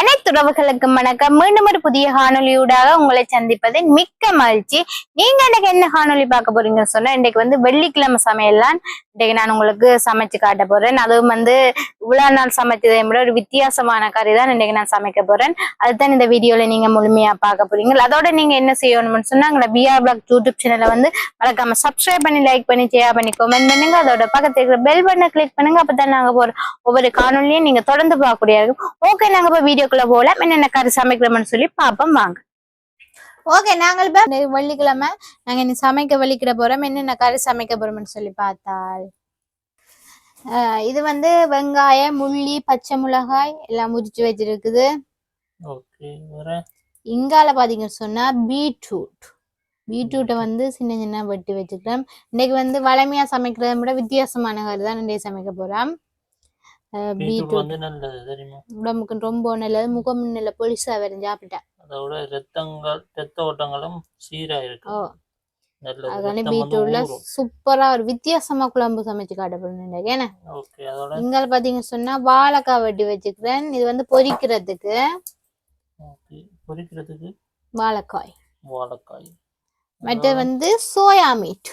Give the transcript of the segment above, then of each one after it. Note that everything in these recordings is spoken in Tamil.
அனைத்து உறவுகளுக்கும் வணக்கம். மீண்டும் ஒரு புதிய காணொலியூடாக உங்களை சந்திப்பது மிக்க மகிழ்ச்சி. நீங்க இன்னைக்கு என்ன காணொலி பார்க்க போறீங்கன்னு சொன்னா, இன்னைக்கு வெள்ளிக்கிழமை சமையல்லாம் இன்னைக்கு நான் உங்களுக்கு சமைச்சு காட்ட போறேன். அதுவும் இவ்வளவு நாள் சமைச்சதை விட ஒரு வித்தியாசமான கறி தான் இன்னைக்கு நான் சமைக்க போறேன். அதுதான் இந்த வீடியோல நீங்க முழுமையா பார்க்க போறீங்க. அதோட நீங்க என்ன செய்யணும்னு சொன்னா, எங்களோட பிஆர் பிளாக் யூடியூப் சேனலை மறக்காம சப்ஸ்கிரைப் பண்ணி, லைக் பண்ணி, ஷேர் பண்ணி, கமெண்ட் பண்ணுங்க. அதோட பக்கத்துல இருக்கிற பெல் பட்டனை கிளிக் பண்ணுங்க. அப்பதான் நாங்க போற ஒவ்வொரு காணொலியும் நீங்க தொடர்ந்து பார்க்கக்கூடிய இருக்கும். ஓகே, நாங்க இப்ப வீடியோக்குள்ள போகலாம். என்னென்ன கறி சமைக்கிறோம்னு சொல்லி பாப்போம் வாங்க. ஓகே, நாங்கள் இப்ப வெள்ளிக்கிழமை நாங்க இன்னைக்கு சமைக்க வலிக்கிட போறோம். என்னென்ன கறி சமைக்க போறோம்னு சொல்லி பார்த்தால், இது வெங்காயம், முள்ளி, பச்சை மிளகாய் எல்லாம் முறிச்சு வச்சிருக்குது. இங்கால பாத்தீங்கன்னு சொன்னா பீட்ரூட்டை சின்ன சின்ன வெட்டி வச்சுக்கிறோம். இன்னைக்கு வளமையா சமைக்கிறத விட வித்தியாசமான கறி தான் இன்னைக்கு சமைக்க போறோம். பீட்ரூட் உடம்புக்கு ரொம்ப நல்லது. முகம் நல்ல பொலிசா வரும் சாப்பிட்டா. அதோட ரத்த ஓட்டங்களும் சீரா இருக்கு. அதுக்கான பீட்ரூட்ல சூப்பரா ஒரு வித்தியாசமா குழம்பு சமைச்சு காட்டப்படுறேன். ஏன்னா இங்க பாத்தீங்கன்னு சொன்னா வாழைக்காய் வெட்டி வச்சுக்கிறேன். இது பொரிக்கிறதுக்கு வாழைக்காய். மற்ற சோயா மீட்.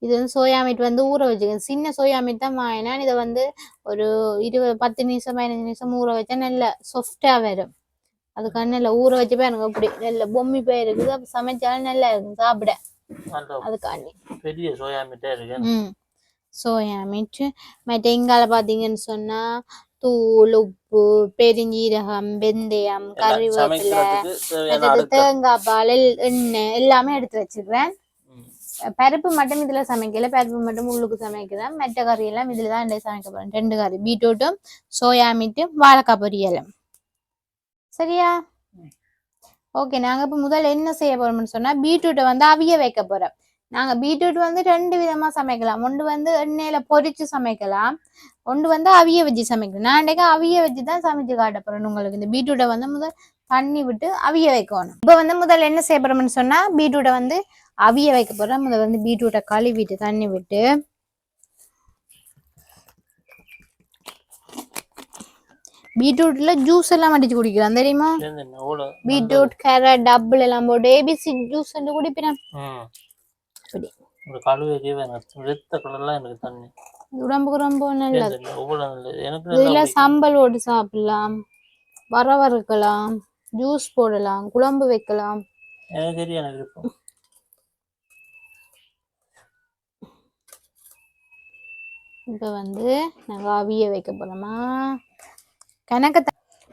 இது சோயா மீட் ஊற வச்சுக்கணும். சின்ன சோயா மீட் தான் வாங்கினா. இதை ஒரு 10 நிமிஷம் 15 நிமிஷம் ஊற வச்சா நல்ல சாஃப்டா வரும். அதுக்கான நல்ல ஊற வச்சு பாருங்க, அப்படி நல்ல பொம்மி போய் இருக்குது. அப்ப சமைச்சாலும் நல்லா இருக்கும் சாப்பிட. அதுக்காண்டி பெரிய சோயா மீட்டா இருக்கு. Soya meet. மற்ற இங்கால பாத்தீங்கன்னு சொன்னா தூள், உப்பு, பெருஞ்சீரகம், வெந்தயம், கறிவேப்பிலை, தேங்காய் பால், எண்ணெய் எல்லாமே எடுத்து வச்சுக்கிறேன். பருப்பு மட்டும் இதுல சமைக்கல, பருப்பு மட்டும் உள்ளுக்கு சமைக்கிறேன். மற்ற கறி எல்லாம் இதுலதான் சமைக்க போறேன். 2 கறி, பீட்ரூட்டும் சோயா மீட்டும் வாழைக்காய் பொரியலும். சரியா? ஓகே, நாங்க இப்ப முதல்ல என்ன செய்ய போறோம்னு சொன்னா, பீட்ரூட்டை அவிய வைக்க போறோம். நாங்க பீட்ரூட் 2 விதமா சமைக்கலாம். ஒன்று எண்ணெயில பொரிச்சு சமைக்கலாம், ஒன்று அவிய வச்சு சமைக்கலாம். நான் இன்றைக்கு அவிய வச்சு தான் சமைச்சு காட்ட போறேன் உங்களுக்கு. இந்த பீட்ரூட்டை முதல் தண்ணி விட்டு அவிய வைக்கணும். இப்ப முதல்ல என்ன செய்ய போறோம்னு சொன்னா, பீட்ரூட்டை அவிய வைக்க போறோம். முதல்ல பீட்ரூட்டை கழுவிட்டு தண்ணி விட்டு பீட்ரூட்ல ஜூஸ் எல்லாம் அடிச்சு குடிக்கலாம் தெரியுமா? பீட்ரூட், கேரட், டபுள் எல்லாம் போட்டு ஏபிசி ஜூஸ் குடிப்பினேன். உடம்புக்கு ரொம்ப நல்லது. இதுல சம்பல் போட்டு சாப்பிடலாம், வறுக்கலாம், ஜூஸ் போடலாம், குழம்பு வைக்கலாம். இப்ப நாங்க அவிய வைக்க போறோமா. கணக்கு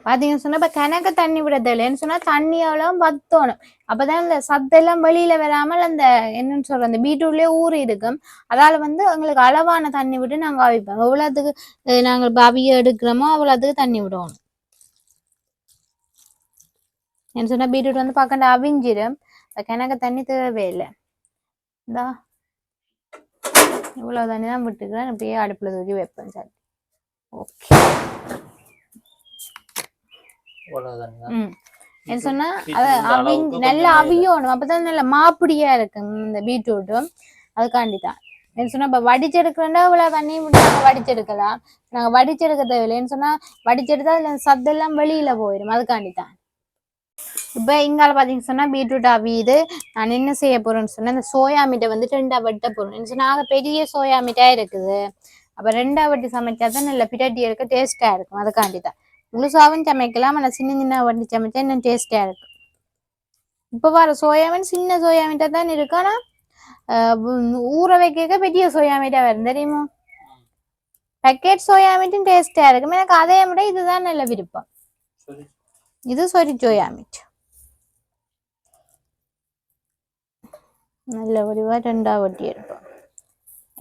பாத்தீங்கன்னு சொன்னா, இப்ப கணக்கு தண்ணி விட தெரியலன்னு சொன்னா தண்ணி அவ்வளவு வத்தணும். அப்பதான் இந்த சத்தெல்லாம் வெளியில வராமல் அந்த என்னன்னு சொல்ற அந்த பீட்ரூட்லயே ஊறி இருக்கும். அதால எங்களுக்கு அளவான தண்ணி விட்டு நாங்க அவிப்போம். எவ்வளவுக்கு நாங்க இப்ப அவிய எடுக்கிறோமோ அவ்வளவுக்கு தண்ணி விடணும். என்ன சொன்னா பீட்ரூட் பார்க்கண்ட அவிஞ்சிடும். கணக்கு தண்ணி தேவையில்லை. இந்தா இவ்வளவு தண்ணி தான் விட்டுக்கிறேன். அப்படியே அடுப்புல தூக்கி வைப்பேன். Sir okay. என்ன சொன்னா அது நல்லா அவியணும். அப்பதான் நல்ல மாப்பிடியா இருக்கு இந்த பீட்ரூட்டும். அதுக்காண்டிதான் என்ன சொன்னா, இப்ப வடிச்செடுக்கிறோம்னா இவ்வளவு தண்ணி வடிச்செடுக்கலாம். நாங்க வடிச்செடுக்க தேவையில்லைன்னு சொன்னா, வடிச்செடுத்தா அதுல சத்தெல்லாம் வெளியில போயிடும். அதுக்காண்டிதான். இப்ப இங்கால பாத்தீங்கன்னு சொன்னா பீட்ரூட் அவியுது. நான் என்ன செய்ய போறேன்னு சொன்னா, இந்த சோயா மீட்டை 2ஆ வெட்ட போறேன். சொன்னா பெரிய சோயா மீட்டா இருக்குது. அப்ப 2ஆ வெட்டி சமைச்சாதான் நல்ல பிரட்டி இருக்க டேஸ்டா இருக்கும். அதுக்காண்டிதான் முழுசாவும் சமைக்கலாம். ஆனா சின்ன சின்ன வண்டி சமைச்சா இன்னும் டேஸ்டா இருக்கும். இப்ப வர சோயாமீன் சின்ன சோயா மீட்டா தான் இருக்கு. ஆனா ஊற வைக்க பெரிய சோயா மீட்டா வரும் தெரியுமா? பேக்கெட் சோயா மீட்டும் டேஸ்டா இருக்கும். எனக்கு அதே விட இதுதான் நல்ல விருப்பம். இது சொரி சோயா மீட் நல்ல வடிவா 2ஆ வெட்டி எடுப்போம்.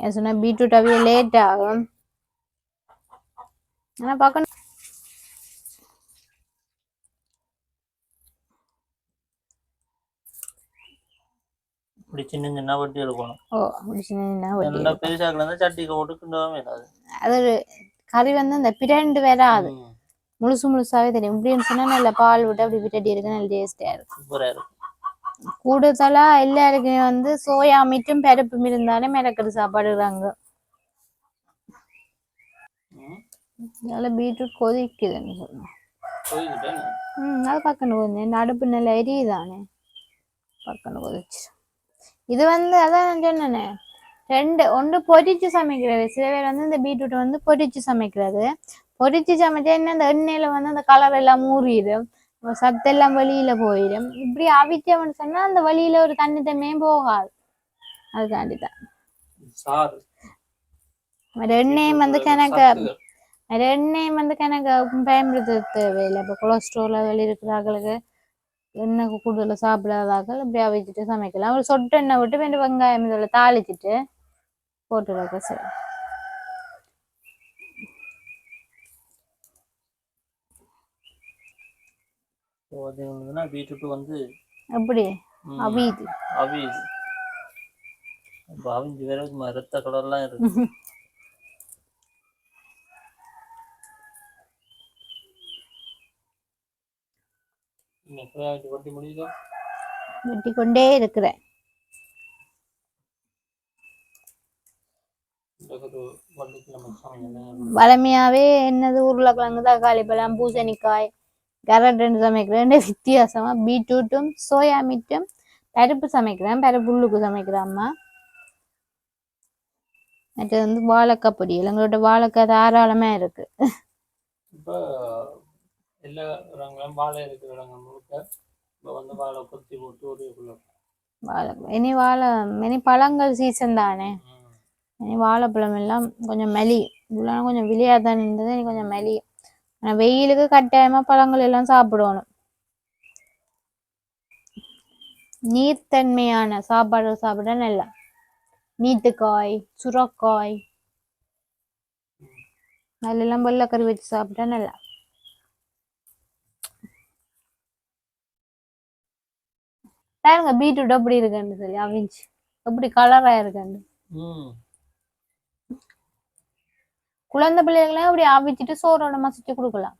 ஏன் சொன்னா பீட்ரூட் அவிய லேட் ஆகும். ஆனா பார்க்கணும். அது கறி அந்த பிரண்டு வராது, முழுசு முழுசாவே தெரியும். இப்படின்னு சொன்னா நல்ல பால் விட்டு அப்படி விட்டடி இருக்கு. நல்ல டேஸ்டா இருக்கும். கூடுதலா எல்லாருக்கும் சோயா மீட்டும் பருப்பும் இருந்தாலே மிளக்கடு சாப்பாடுறாங்க. பீட்ரூட் கொதிக்குதுன்னு சொன்னோம். அது பக்கன்னு கொஞ்சம் இந்த அடுப்பு நல்ல எரியுதானே பக்கன்னு கொதிச்சு இது வந்து அதான் நான் சொன்னேனே ஒன்று பொரிச்சு சமைக்கிறது சில பேர் வந்து இந்த பீட்ரூட் வந்து பொரிச்சு சமைக்கிறது பொரிச்சு சமைச்சா என்ன இந்த எண்ணெயில வந்து அந்த கலர் எல்லாம் ஊறிடும் சத்தெல்லாம் வெளியில போயிடும் இப்படி அவிச்சோம்னு சொன்னா அந்த வழியில ஒரு தண்ணி தண்ணியும் போகாது அதுக்காண்டிதான் எண்ணெயும் வந்து கணக்கு பயன்படுத்த தேவையில்லை இப்போ கொலஸ்ட்ரால் அதில் இருக்கிறார்களுக்கு எண்ணெய் கூடுதல சாப்பிடாதாக்கள் இப்படி அவிச்சிட்டு சமைக்கலாம் ஒரு சொட்டு எண்ணெய் விட்டு ரெண்டு வெங்காயம் இதில் தாளிச்சிட்டு போட்டுருக்க சரி பீட்ரூட் வந்து எப்படி அவியுது அவிஞ்சு வேற ரத்த கலர்லாம் இருக்கு வெட்டி கொண்டே இருக்கிறேன் வளமையாவே என்னது உருளைக்கிழங்கு தக்காளி பழம் பூசணிக்காய் கரட் சமைக்கிறேன் வித்தியாசமா பீட்ரூட்டும் சோயா மீட்டும் பருப்பு சமைக்கிறேன் பருப்பு உள்ளுக்கு சமைக்கிறேன் அம்மா அது வந்து வாழைக்காய் பொரியல் எங்களோட வாழைக்காய் தாராளமா இருக்கு இப்போ எல்லா இடங்களும் வாழை இருக்கிற இடங்கள் முழுக்க இப்போ வந்து வாழை கொத்தி போட்டு ஒரு இனி பழங்கள் சீசன் தானே இனி வாழைப்பழம் எல்லாம் கொஞ்சம் மெலி இவ்வளோ கொஞ்சம் விளையாதான் இருந்தது இனி கொஞ்சம் மெலி ஆனால் வெயிலுக்கு கட்டாயமா பழங்கள் எல்லாம் சாப்பிடணும் நீர்த்தன்மையான சாப்பாடு சாப்பிட நல்லா நீத்துக்காய் சுரக்காய் அதெல்லாம் வெள்ளைக்கறி வச்சு சாப்பிட்டா நல்லா பாருங்க பீட்ரூட் எப்படி இருக்குன்னு சொல்லி அவிஞ்சு எப்படி கலரா இருக்குன்னு குழந்தை பிள்ளைகளையும் அப்படி அவிச்சிட்டு சோறோட மசிச்சு கொடுக்கலாம்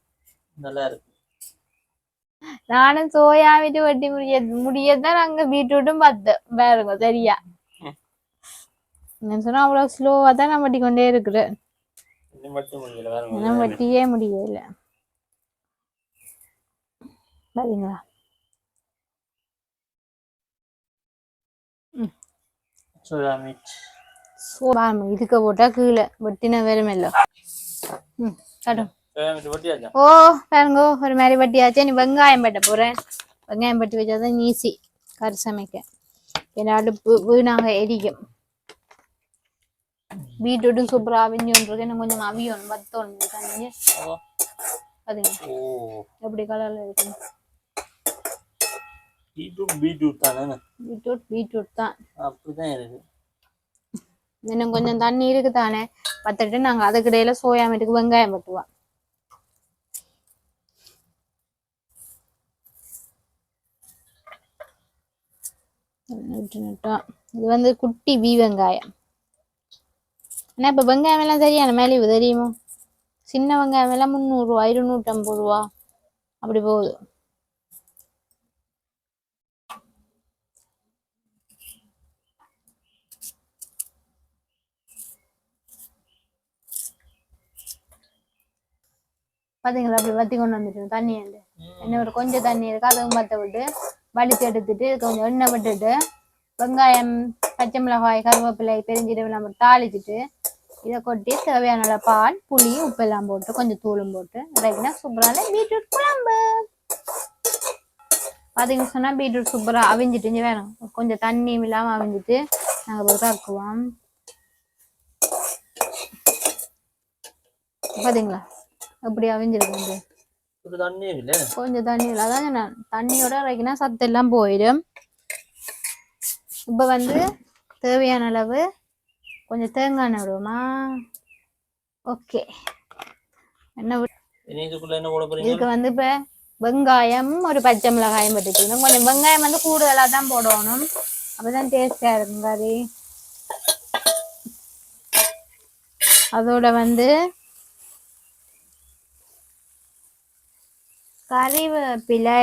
நல்லா இருக்கு நானும் சோயா விட்டு வெட்டி முடியதான் நாங்க பீட்ரூட்டும் பார்த்தேன் பாருங்க சரியா சொன்னா அவ்வளவு ஸ்லோவா தான் நான் வட்டி கொண்டே இருக்கிறேன் வட்டியே முடியல பாத்தீங்களா இதுக்கு போட்டா கீழே வெட்டின வேறுமில்ல ஓ பாருங்க ஒரு மாதிரி வட்டியாச்சு நீ வெங்காயம் பட்ட போறேன் வெங்காயம் பட்டி வச்சாதான் ஈஸி கறி சமைக்க ஏன்னா அடுப்பு வீணாக எரிக்கும் பீட்ரூட்டும் சூப்பரா அவிஞ்சோன்றது இன்னும் கொஞ்சம் அவியணும் பத்தோன்னு தண்ணி அதுங்க எப்படி கலர்ல இருக்கு பீட்ரூட் தான் அப்படிதான் இருக்கு இன்னும் கொஞ்சம் தண்ணி இருக்கு தானே பத்துட்டு நாங்க அதுக்கு இடையில சோயா மீட்டுக்கு வெங்காயம் பட்டுவோம் இது வந்து குட்டி வெங்காயம் ஆனா இப்ப வெங்காயம் எல்லாம் சரியான மேலிவு தெரியுமோ சின்ன வெங்காயம் எல்லாம் 300 ரூபா 250 ரூபா அப்படி போகுது பாத்தீங்களா அப்படி வத்தி கொண்டு வந்துட்டு தண்ணி என்ன ஒரு கொஞ்சம் தண்ணி இருக்கு அதுவும் பத்த விட்டு வலிச்சு எடுத்துட்டு கொஞ்சம் எண்ணெய் விட்டுட்டு வெங்காயம் பச்சை மிளகாய் கருவேப்பிலை பெருஞ்சீரகம் நம்ம தாளிச்சுட்டு இதை கொட்டி தேவையான பால் புளி உப்பெல்லாம் போட்டு கொஞ்சம் தூளும் போட்டு இறக்கினா சூப்பரான பீட்ரூட் குழம்பு பாத்தீங்கன்னு சொன்னா பீட்ரூட் சூப்பரா அவிஞ்சிட்டு வேணும் கொஞ்சம் தண்ணி இல்லாம அவிஞ்சிட்டு நாங்க போய் தாக்குவோம் பாத்தீங்களா எப்படி அவிஞ்சிருக்கு கொஞ்சம் தண்ணி இல்லை அதான் நான் தண்ணியோட இறக்கினா சத்து எல்லாம் போயிடும் இப்ப வந்து தேவையான அளவு கொஞ்சம் தேங்காய் எண்ணெய் விடுவோமா ஓகே இதுக்கு வந்து இப்ப வெங்காயம் ஒரு பச்சை மிளகாயம் பட்டுக்கணும் கொஞ்சம் வெங்காயம் வந்து கூடுதலா தான் போடணும் அப்பதான் டேஸ்டா இருக்கும் கறி அதோட வந்து கறிவேப்பிலை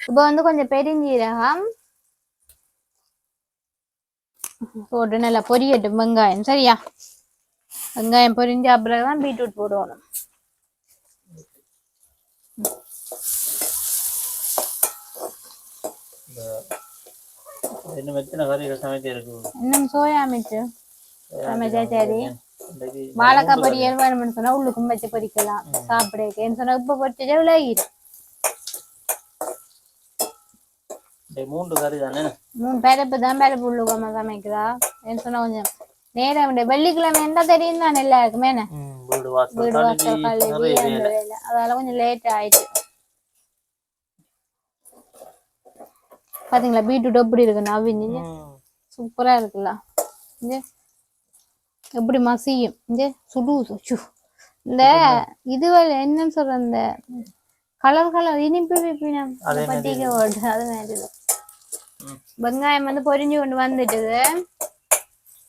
இப்போ வந்து கொஞ்சம் பெருஞ்சீரகம் போட்டு நல்லா பொரியட்டும் வெங்காயம். சரியா? வெங்காயம் பொரிஞ்ச அப்புறம் தான் பீட்ரூட் போடணும். இன்னும் சோயா மீட் சமைச்சா சரி. வாழைக்காய் பொரியல் வேணும்னு சொன்னா உள்ளுக்கும் வச்சு பொரிக்கலாம் சாப்பிடுறேன்னு சொன்னா இப்ப பொரிச்சா விலகிடும். 3 கறி தானே? 3 பேரப்பு தான் பேரப்பு உள்ளுக்காம சமைக்கிறா. ஏன்னு சொன்னா கொஞ்சம் நேரம் வெள்ளிக்கிழமை என்ன தெரியும் தானே எல்லாருக்குமே. வீடு வாசல் கழுவி அந்த வேலை அதனால கொஞ்சம் லேட் ஆயிடுச்சு. பாத்தீங்களா பீட்ரூட் எப்படி இருக்குன்னு அவிஞ்சு சூப்பரா இருக்குல்ல. எப்படி மசியும் இந்த சுடு இந்த இதுவரை என்னன்னு சொல்ற இந்த கலர் இனிப்பு வைப்பினம் பட்டிக்க ஓட்டு அது மாதிரி. வெங்காயம் வந்து பொரிஞ்சு கொண்டு வந்துட்டுது.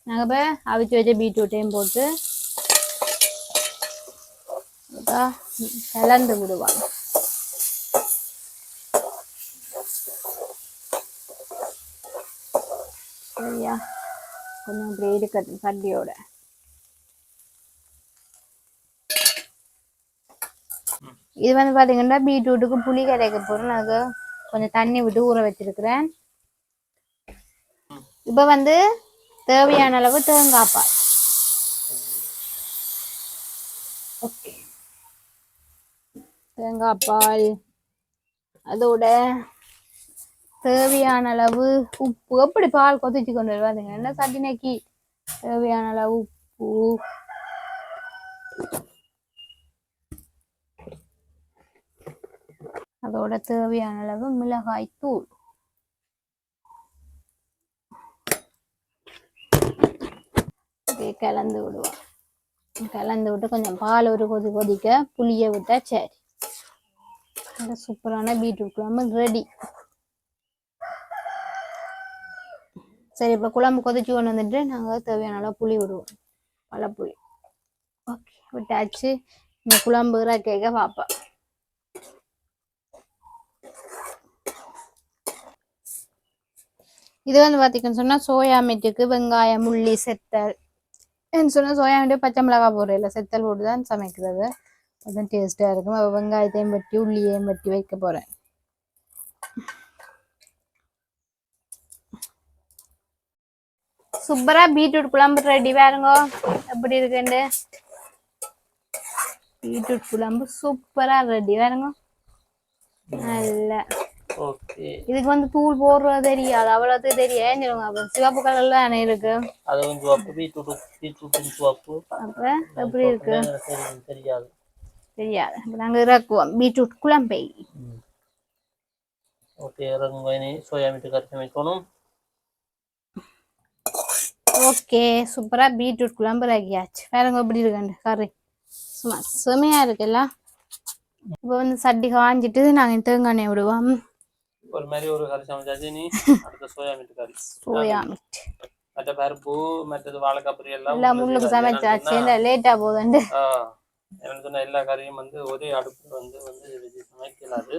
நாங்க இப்ப அவிச்சு வச்ச பீட்ரூட்டையும் போட்டு கலந்து விடுவாங்க. சரியா? கொஞ்சம் அப்படியே இருக்கட்டும் கட்டியோட. இது வந்து பாத்தீங்கன்னா பீட்ரூட்டுக்கு புளி கரைக்க போறோம். நான் கொஞ்சம் தண்ணி விட்டு ஊற வச்சிருக்கிறேன். இப்ப வந்து தேவையான அளவு தேங்காய் பால். ஓகே, தேங்காய் பால் அதோட தேவையான அளவு உப்பு. எப்படி பால் கொதிச்சு கொண்டு வருவாங்க என்ன சட்டினைக்கு தேவையான அளவு உப்பு, அதோட தேவையான அளவு மிளகாய் தூள். கலந்து விடுவோம். கலந்து விட்டு கொஞ்சம் பால் ஒரு கொதிக்க புளிய விட்டா சரி. சூப்பரான பீட்ரூட் குழம்பு ரெடி. சரி, இப்ப குழம்பு கொதிச்சு கொண்டு வந்துட்டு நாங்க தேவையான அளவு புளி விடுவோம். பழப்புளி. ஓகே, விட்டாச்சு. இந்த குழம்பு கேட்க பாப்பேன். இது வந்து பாத்தீங்கன்னு சொன்னா சோயா மீட்டுக்கு வெங்காயம் உள்ளி செத்தல் சொன்னா சோயா மீட்டு பச்சை மிளகாய் போடுறதில்ல, செத்தல் போட்டுதான் சமைக்கிறது. அதுதான் டேஸ்டா இருக்கும். வெங்காயத்தையும் வெட்டி உள்ளியையும் வெட்டி வைக்க போறேன். சூப்பரா பீட்ரூட் குழம்பு ரெடி. பாருங்க எப்படி இருக்குன்னு. பீட்ரூட் குழம்பு சூப்பரா ரெடி. பாருங்க நல்ல. இதுக்கு வந்து தூள் போடுறது தெரியாது, அவ்வளவு தெரியும். சிவப்பு கலர்ல தானே இருக்கு. அப்ப எப்படி இருக்கு தெரியாது. நாங்க இறக்குவோம் பீட்ரூட் குழம்பை. ஓகே, சூப்பரா பீட்ரூட் குழம்பு ரெடியாச்சு. பாருங்க எப்படி இருக்கு கறி. சும்மா செமையா இருக்குல்ல. இப்ப வந்து சட்டி காஞ்சிட்டு நாங்க தேங்காய் எண்ணெய் விடுவோம். ஒரு மாதிரி ஒரு கறி சமைச்சாச்சு. நீ அடுத்த சோயா மீட் கறி. சோயா மீட் மற்ற பருப்பு மற்றது வாழைக்காய் பொரியல் எல்லாம் முள்ளுக்கு சமைச்சாச்சு. லேட்டா போகுதுண்டு. என்னன்னு சொன்ன எல்லா கறியும் வந்து ஒரே அடுப்புல வந்து வச்சு சமைக்கலாது.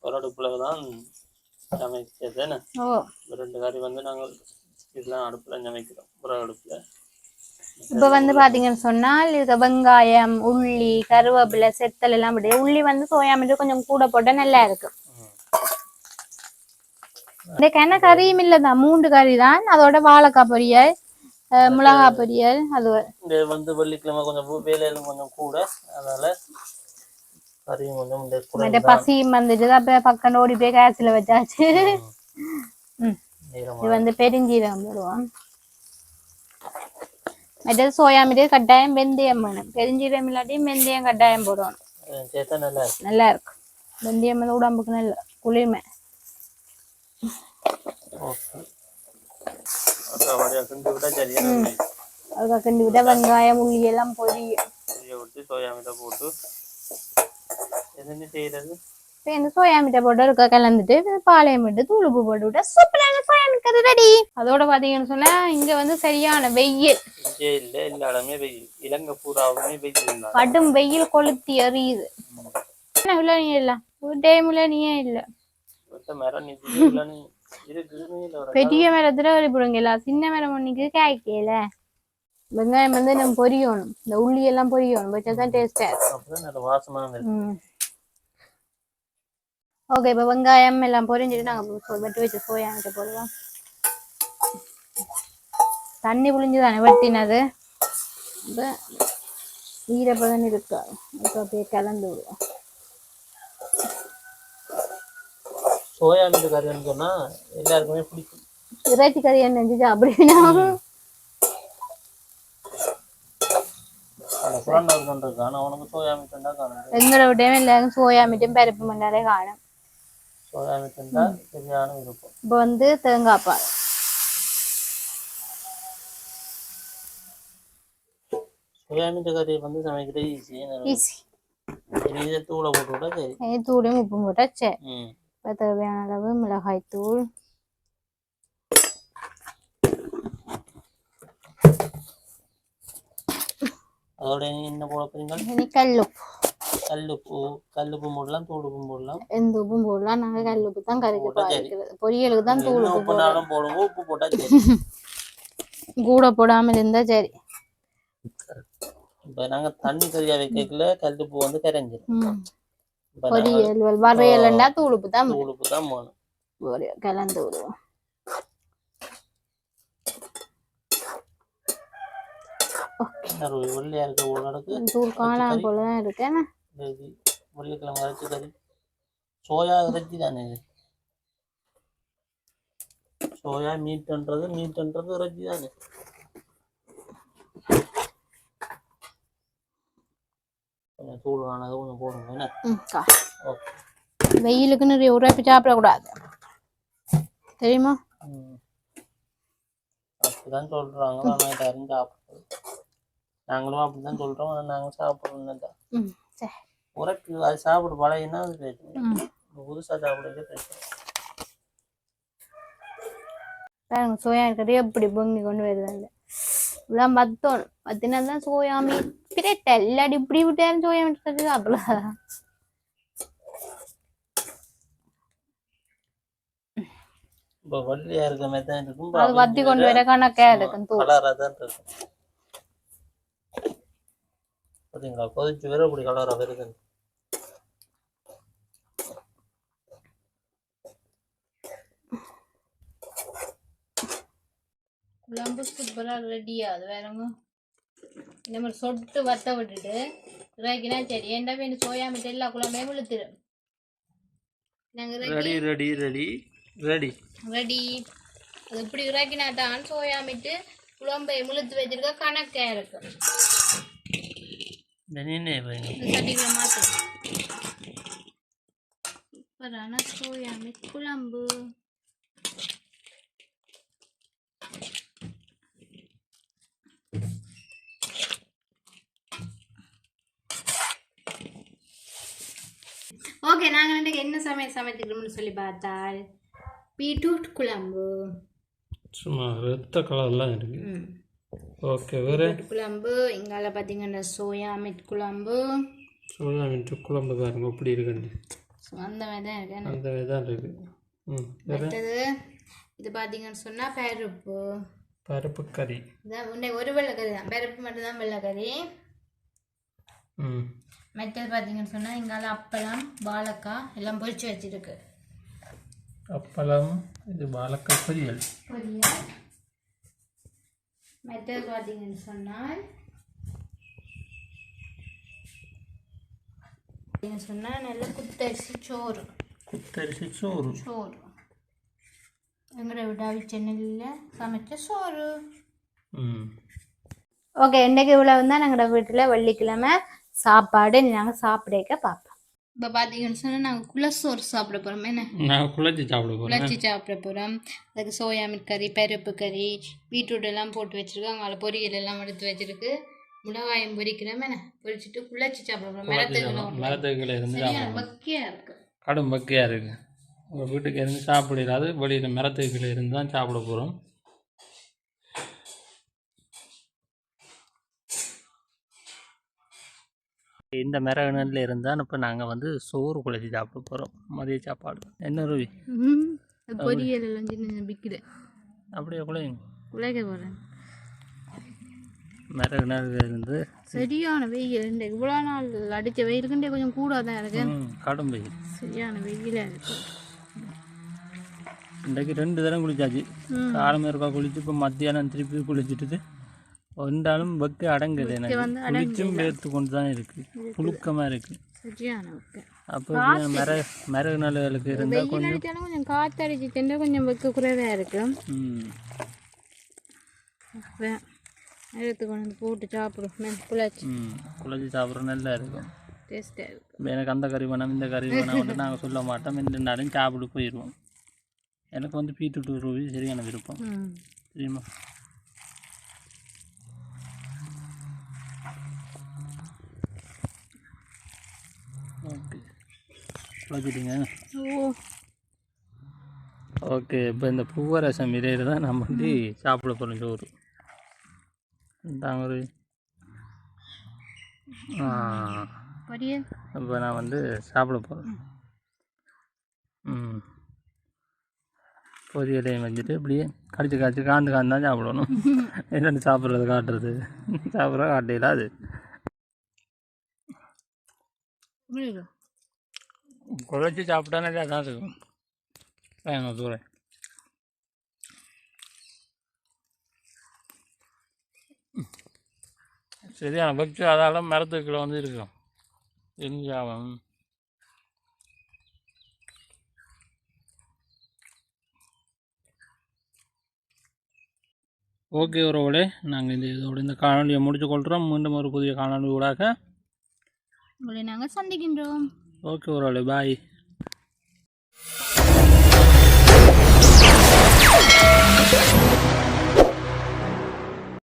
ஒரு அடுப்புல தான் சமைச்சது. 2 கறி வந்து நாங்கள் இதெல்லாம் அடுப்புல சமைக்கிறோம். ஒரு அடுப்புல. இப்ப வந்து பாத்தீங்கன்னு சொன்னால் இது வெங்காயம் உள்ளி கருவேப்பிலை செத்தல் எல்லாம் விட உள்ளி வந்து சோயா மீட் கொஞ்சம் கூட போட்டா நல்லா இருக்கும். இந்த கென கறியும் இல்லதான் 3 கறி தான். அதோட வாழைக்காய் பொரியல் மிளகாய் பொரியல். அது வந்து வெள்ளிக்கிழமை கொஞ்சம் வேலையிலும் கொஞ்சம் கூட, அதனால கறியும் கொஞ்சம் பசியும் வந்துட்டு அப்ப பக்கம் ஓடி போய் கேஸ்ல வச்சாச்சு. இது வந்து பெருஞ்சீரகம் போடுவோம். மற்றது சோயா மீட் கட்டாயம் வெந்தயம் வேணும். பெருஞ்சீரகம் இல்லாட்டியும் வெந்தயம் கட்டாயம் போடணும். நல்லா இருக்கும். வெந்தயம் உடம்புக்கு நல்ல குளிர்மை. அதுக்காக கிண்டி விட்டா வெங்காயம் உள்ளி எல்லாம் பொரியும். சோயா மீட்டை போட்டு செய்யறது. சோயா மீட்டை போட்டு இருக்க கலந்துட்டு பாளையம் விட்டு தூள் உப்பு போட்டு விட்டா சூப்பரான சோயா மீட் ரெடி. அதோட பாத்தீங்கன்னு சொன்னா இங்க வந்து சரியான வெயில். எல்லாருமே வெயில். இலங்கை பூராவுமே வெயில். கடும் வெயில் கொளுத்தி எறியுது. இல்ல ஒரு டைம்ல நீயே இல்ல. பெரிய மரத்துல ஒரு பிடுங்கல சின்ன மரம் ஒன்றுக்கு காய்க்கல வெங்காயம் வந்து நம்ம பொரியணும் இந்த உள்ளி எல்லாம் பொரியணும் வச்சாதான் டேஸ்டா இருக்கும் ஓகே இப்போ வெங்காயம் எல்லாம் பொரிஞ்சிட்டு நாங்கள் வெட்டி வச்சு சோயாங்கிட்ட போடுவோம் தண்ணி புளிஞ்சு தானே வெட்டினது இப்போ ஈரப்பதம் இருக்கா இப்போ அப்படியே கலந்து விடுவோம் சோயா மீன் கறின்னு சொன்னா எல்லாருக்குமே பிடிக்கும் இறைச்சி கறி என்ன செஞ்சு அப்படின்னா எங்களோட விடையும் எல்லாருக்கும் சோயா மீட்டும் பருப்பு மண்டாலே காணும் சோயா மீன் தான் சரியான விருப்பம் இப்போ வந்து தேங்காய் பால் சோயா மீன் கறி வந்து சமைக்கிறது ஈஸி இதை தூளை போட்டு விட்டா சரி தூளையும் உப்பு போட்டா சரி இப்போ தேவையான அளவு மிளகாய் தூள் அதோட என்ன போட போறீங்க கல்லுப்பு போடலாம் தூள் உப்பு போடலாம் எந்த உப்பும் போடலாம் நாங்க கல்லுப்பு தான் கறிக்கு பாய்க்கிறது பொரியலுக்கு தான் தூள் உப்பு போடுவோம் உப்பு போட்டா சரி கூட போடாமல் இருந்தா சரி இப்ப நாங்க தண்ணி கறியா வைக்கல கல்லுப்பு வந்து கரைஞ்சிடும் பொரியல் வரையலன்னா தூள் உப்பு தான் போகணும் கலந்து விடுவோம் வெள்ளையா இருக்க தூள் காணாம போலதான் இருக்கேன் வெள்ளிக்கிழமை இறைச்சி கறி சோயா இறைச்சி தானே சோயா மீட்ன்றது இறைச்சி தானே கொஞ்சம் சூடானது கொஞ்சம் போடுங்க என்ன வெயிலுக்கு நிறைய உரைப்பி சாப்பிடக்கூடாது தெரியுமா அப்படிதான் சொல்றாங்க ஆனால் யாரும் சாப்பிடுறது நாங்களும் அப்படிதான் சொல்றோம் நாங்க சாப்பிடணும் உரைப்பு அது சாப்பிட பழையன்னா அது பிரச்சனை புதுசா சாப்பிடுறது பிரச்சனை சோயா கறி எப்படி பொங்கி கொண்டு வருதாங்க இப்படிலாம் பத்தினால்தான் சோயா மீன் பிரட்ட இல்லாடி இப்படி விட்டாலும் சோயா மீன் கறி சாப்பிடலாம் வள்ளியா இருக்க மாதிரி தான் இருக்கும் அது வத்தி கொண்டு வர கணக்கா இருக்கும் கலரா தான் இருக்கும் பாத்தீங்களா கொதிச்சு வேற இப்படி கலரா வருது குழம்பு சூப்பரா ரெடியா அது வேறங்க இந்த மாதிரி சொட்டு வத்த விட்டுட்டு இறக்கினா சரி ஏன்டா வேணும் சோயா மீட் எல்லா குழம்பையும் இழுத்துடும் ready ready ready ready ready அது இப்படி இறக்கினாட்டான் சோயா மீட்டு குழம்பை முழுத்து வச்சிருக்க கணக்கா இருக்கும் சட்டிகளை மாற்று சூப்பரான சோயா மீட் குழம்பு ஓகே நாங்கள் இன்றைக்கு என்ன சமைத்துக்கிறோம்னு சொல்லி பார்த்தால் பீட்ரூட் குழம்பு சும்மா ரத்த கலர்லாம் இருக்கு ஓகே வேற குழம்பு இங்கால பார்த்தீங்கன்னா சோயா மீட் குழம்பு பாருங்க எப்படி இருக்குன்னு அந்த மாதிரி தான் இருக்கு அந்த மாதிரி தான் இருக்கு அடுத்தது இது பார்த்தீங்கன்னு சொன்னால் பருப்பு கறி இதான் ஒரு வெள்ளைக்கறி தான் பருப்பு மட்டும்தான் வெள்ளைக்கறி மற்றது பார்த்தீங்கன்னு சொன்னால் இங்கால அப்பளம் வாழைக்காய் எல்லாம் பொரிச்சு வச்சிருக்கு அப்பளம் இது வாழைக்காய் பொரியல் மற்றது பார்த்தீங்கன்னு சொன்னால் நல்ல குத்தரிசி சோறு எங்களோட விடாவி சென்னையில் சமைச்ச சோறு ஓகே இன்றைக்கு இவ்வளவு தான் எங்களோட வீட்டில் வெள்ளிக்கிழமை சாப்பாடு நாங்கள் சாப்பிடக்க பார்ப்போம் இப்போ பார்த்தீங்கன்னு சொன்னால் நாங்கள் குலசோறு சாப்பிட போகிறோம் என்ன குழச்சி சாப்பிட போகிறோம் அதுக்கு சோயா மீன் கறி பருப்பு கறி பீட்ரூட் எல்லாம் போட்டு வச்சுருக்கோம் அதில் பொரியல் எல்லாம் எடுத்து வச்சுருக்கு மிளகாயம் பொரிக்கிறோம் என்ன பொரிச்சிட்டு குழச்சி சாப்பிட போகிறோம் மரத்துக்குள்ள இருந்து பக்கியாக இருக்கு கடும் பக்கியாக இருக்கு உங்கள் வீட்டுக்கு இருந்து சாப்பிடாது வெளியில் மரத்துக்குள்ள இருந்து தான் சாப்பிட போகிறோம் இந்த மிரகணில் இருந்தால் இப்போ நாங்கள் வந்து சோறு குழச்சி சாப்பிட போகிறோம் மதிய சாப்பாடு என்ன ரூவி பொரியல் எல்லாம் சின்ன விற்கிறேன். அப்படியே குழைக்க போகிறேன். மிளகு இருந்து சரியான வெயில். இந்த இவ்வளோ நாள் அடித்த வெயிலுக்குண்டே கொஞ்சம் கூட தான் இருக்கு. கடும் வெயில், சரியான வெயிலாக இருக்கு. இன்றைக்கு 2 தரம் குளிச்சாச்சு. காலமே இருக்கா குளிச்சு, இப்போ மத்தியானம் திருப்பி குளிச்சுட்டு வந்தாலும் வெக்க அடங்குது. எனக்கு குளிச்சும் வேர்த்து கொண்டு தான் இருக்கு, புழுக்கமாக இருக்கு. அப்போ மிளகு நல்லுகளுக்கு இருந்தால் கொஞ்சம் காற்றடிச்சு தின்னா கொஞ்சம் வெக்க குறைவாக இருக்கு. எடுத்து கொண்டு வந்து போட்டு சாப்பிடும். குழச்சி சாப்பிட்றோம், நல்லா இருக்கும், டேஸ்ட்டாக இருக்கும். எனக்கு அந்த கறி வேணாம் இந்த கறி வேணாம் வந்து நாங்கள் சொல்ல மாட்டோம். ரெண்டாலும் சாப்பிட்டு போயிடுவோம். எனக்கு வந்து பீட்ரூட் ரூபி சரியான விருப்பம் தெரியுமா. ஓகே குழச்சிட்டிங்க. ஓகே, இப்போ இந்த பூவரசம் இலையில் தான் நம்ம வந்து சாப்பிட போகிறோம் சோறு. ஒரு இப்போ நான் வந்து சாப்பிட போகிறேன். பொரியலையும் வச்சுட்டு இப்படியே கடிச்சு காந்து தான் சாப்பிடணும். என்னென்னு சாப்பிட்றது காட்டுறது, சாப்பிட்ற காட்டையில அது குழச்சி சாப்பிட்டானே அதான் இருக்கும். வேணும் தூரம் சரியான பக்தி. அதால மரத்துக்குள்ள வந்து இருக்கும் எரிஞ்சாவும். ஓகே உறவுகளே, நாங்கள் இந்த காணொலியை முடிச்சு கொள்கிறோம். மீண்டும் ஒரு புதிய காணொலி ஊடாக உங்களை நாங்கள் சந்திக்கின்றோம். ஓகே உறவுகளே, பாய்.